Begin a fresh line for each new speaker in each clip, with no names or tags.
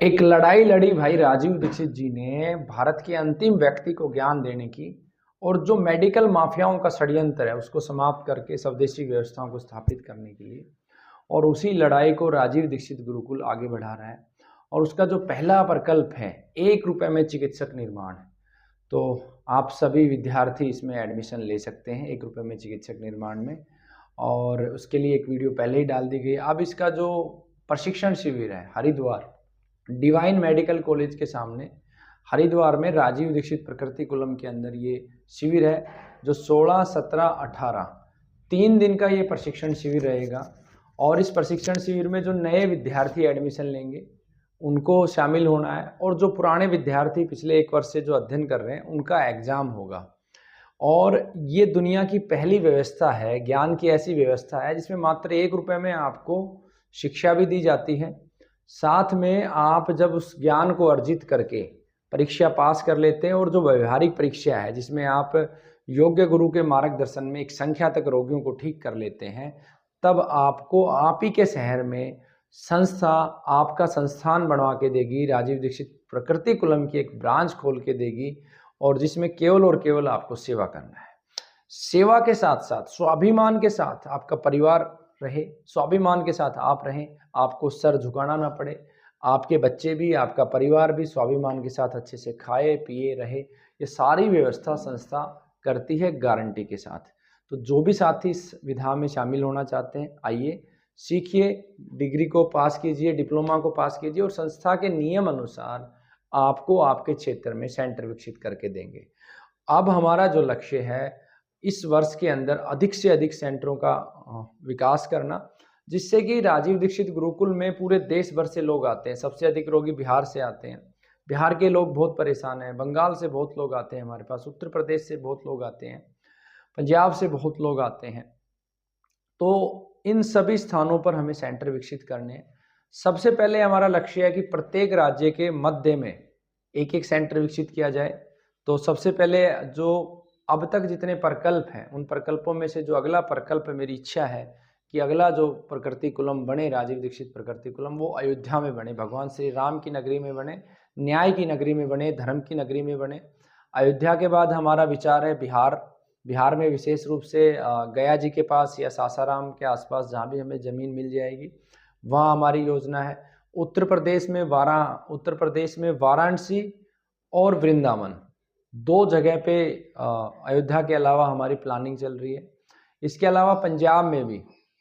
एक लड़ाई लड़ी भाई राजीव दीक्षित जी ने भारत के अंतिम व्यक्ति को ज्ञान देने की। और जो मेडिकल माफियाओं का षड्यंत्र है उसको समाप्त करके स्वदेशी व्यवस्थाओं को स्थापित करने के लिए, और उसी लड़ाई को राजीव दीक्षित गुरुकुल आगे बढ़ा रहा है। और उसका जो पहला प्रकल्प है 1 रुपए में चिकित्सक निर्माण, तो आप सभी विद्यार्थी इसमें एडमिशन ले सकते हैं 1 रुपए में चिकित्सक निर्माण में। और उसके लिए एक वीडियो पहले ही डाल दी गई। अब इसका जो प्रशिक्षण शिविर है हरिद्वार डिवाइन मेडिकल कॉलेज के सामने हरिद्वार में राजीव दीक्षित प्रकृति कुलम के अंदर ये शिविर है, जो 16, 17, 18 3 दिन का ये प्रशिक्षण शिविर रहेगा। और इस प्रशिक्षण शिविर में जो नए विद्यार्थी एडमिशन लेंगे उनको शामिल होना है, और जो पुराने विद्यार्थी पिछले 1 वर्ष से जो अध्ययन कर रहे हैं उनका एग्जाम होगा। और ये दुनिया की पहली व्यवस्था है, ज्ञान की ऐसी व्यवस्था है जिसमें मात्र 1 रुपए में आपको शिक्षा भी दी जाती है। साथ में आप जब उस ज्ञान को अर्जित करके परीक्षा पास कर लेते हैं, और जो व्यवहारिक परीक्षा है जिसमें आप योग्य गुरु के मार्गदर्शन में एक संख्या तक रोगियों को ठीक कर लेते हैं, तब आपको आप ही के शहर में संस्था आपका संस्थान बनवा के देगी, राजीव दीक्षित प्रकृति कुलम की एक ब्रांच खोल के देगी, और जिसमें केवल और केवल आपको सेवा करना है। सेवा के साथ साथ स्वाभिमान के साथ आपका परिवार रहे, स्वाभिमान के साथ आप रहें, आपको सर झुकाना ना पड़े, आपके बच्चे भी आपका परिवार भी स्वाभिमान के साथ अच्छे से खाए पिए रहे। ये सारी व्यवस्था संस्था करती है गारंटी के साथ। तो जो भी साथी इस विधा में शामिल होना चाहते हैं, आइए सीखिए, डिग्री को पास कीजिए, डिप्लोमा को पास कीजिए, और संस्था के नियम अनुसार आपको आपके क्षेत्र में सेंटर विकसित करके देंगे। अब हमारा जो लक्ष्य है इस वर्ष के अंदर अधिक से अधिक सेंटरों का विकास करना, जिससे कि राजीव दीक्षित गुरुकुल में पूरे देश भर से लोग आते हैं। सबसे अधिक रोगी बिहार से आते हैं, बिहार के लोग बहुत परेशान हैं, बंगाल से बहुत लोग आते हैं हमारे पास, उत्तर प्रदेश से बहुत लोग आते हैं, पंजाब से बहुत लोग आते हैं। तो इन सभी स्थानों पर हमें सेंटर विकसित करने हैं। सबसे पहले हमारा लक्ष्य है कि प्रत्येक राज्य के मध्य में एक एक सेंटर विकसित किया जाए। तो सबसे पहले जो अब तक जितने प्रकल्प हैं उन प्रकल्पों में से जो अगला प्रकल्प मेरी इच्छा है कि अगला जो प्रकृति कुलम बने, राजीव दीक्षित प्रकृति कुलम, वो अयोध्या में बने, भगवान श्री राम की नगरी में बने, न्याय की नगरी में बने, धर्म की नगरी में बने। अयोध्या के बाद हमारा विचार है बिहार में विशेष रूप से गया जी के पास या सासाराम के आसपास जहाँ भी हमें ज़मीन मिल जाएगी वहाँ हमारी योजना है। उत्तर प्रदेश में वाराणसी और वृंदावन 2 जगह पे अयोध्या के अलावा हमारी प्लानिंग चल रही है। इसके अलावा पंजाब में भी,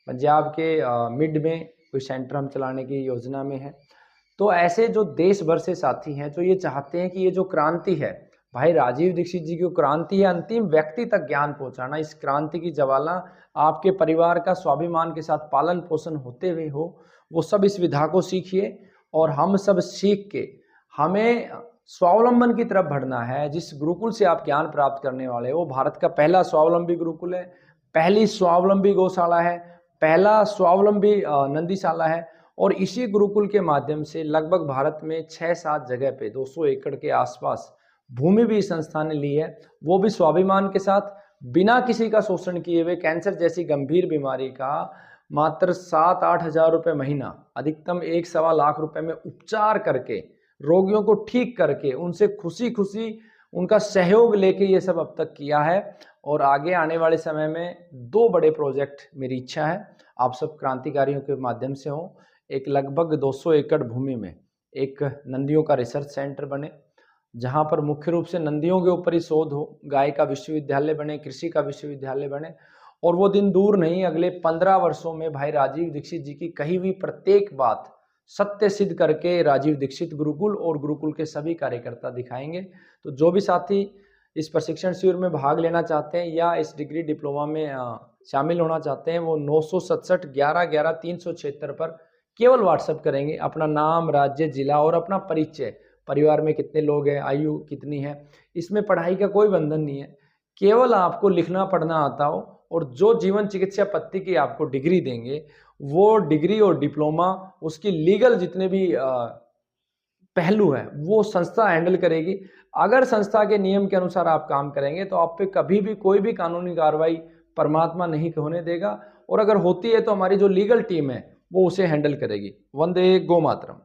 पंजाब के मिड में कोई सेंटर हम चलाने की योजना में है। तो ऐसे जो देश भर से साथी हैं जो ये चाहते हैं कि ये जो क्रांति है, भाई राजीव दीक्षित जी की क्रांति है अंतिम व्यक्ति तक ज्ञान पहुंचाना, इस क्रांति की ज्वाला आपके परिवार का स्वाभिमान के साथ पालन पोषण होते हुए हो, वो सब इस विधा को सीखिए। और हम सब सीख के हमें स्वावलंबन की तरफ बढ़ना है। जिस गुरुकुल से आप ज्ञान प्राप्त करने वाले हो, भारत का पहला स्वावलंबी गुरुकुल है, पहली स्वावलंबी गौशाला है, पहला स्वावलंबी नंदीशाला है। और इसी गुरुकुल के माध्यम से लगभग भारत में 6-7 जगह पे 200 एकड़ के आसपास भूमि भी इस संस्था ने ली है, वो भी स्वाभिमान के साथ, बिना किसी का शोषण किए हुए। कैंसर जैसी गंभीर बीमारी का मात्र 7-8 हज़ार रुपये महीना, अधिकतम 1-1.25 लाख रुपए में उपचार करके, रोगियों को ठीक करके, उनसे खुशी खुशी उनका सहयोग लेके ये सब अब तक किया है। और आगे आने वाले समय में 2 बड़े प्रोजेक्ट मेरी इच्छा है आप सब क्रांतिकारियों के माध्यम से हों। एक लगभग 200 एकड़ भूमि में एक नंदियों का रिसर्च सेंटर बने, जहाँ पर मुख्य रूप से नंदियों के ऊपर ही शोध हो, गाय का विश्वविद्यालय बने, कृषि का विश्वविद्यालय बने। और वो दिन दूर नहीं, अगले 15 वर्षों में भाई राजीव दीक्षित जी की कही हुई प्रत्येक बात सत्य सिद्ध करके राजीव दीक्षित गुरुकुल और गुरुकुल के सभी कार्यकर्ता दिखाएंगे। तो जो भी साथी इस प्रशिक्षण शिविर में भाग लेना चाहते हैं या इस डिग्री डिप्लोमा में शामिल होना चाहते हैं, वो 967 11 11 376 पर केवल व्हाट्सएप करेंगे, अपना नाम, राज्य, जिला और अपना परिचय, परिवार में कितने लोग हैं, आयु कितनी है। इसमें पढ़ाई का कोई बंधन नहीं है, केवल आपको लिखना पढ़ना आता हो। और जो जीवन चिकित्सा पद्धति की आपको डिग्री देंगे, वो डिग्री और डिप्लोमा, उसकी लीगल जितने भी पहलू है वो संस्था हैंडल करेगी। अगर संस्था के नियम के अनुसार आप काम करेंगे तो आप पे कभी भी कोई भी कानूनी कार्रवाई परमात्मा नहीं होने देगा, और अगर होती है तो हमारी जो लीगल टीम है वो उसे हैंडल करेगी। वंदे गो मातरम।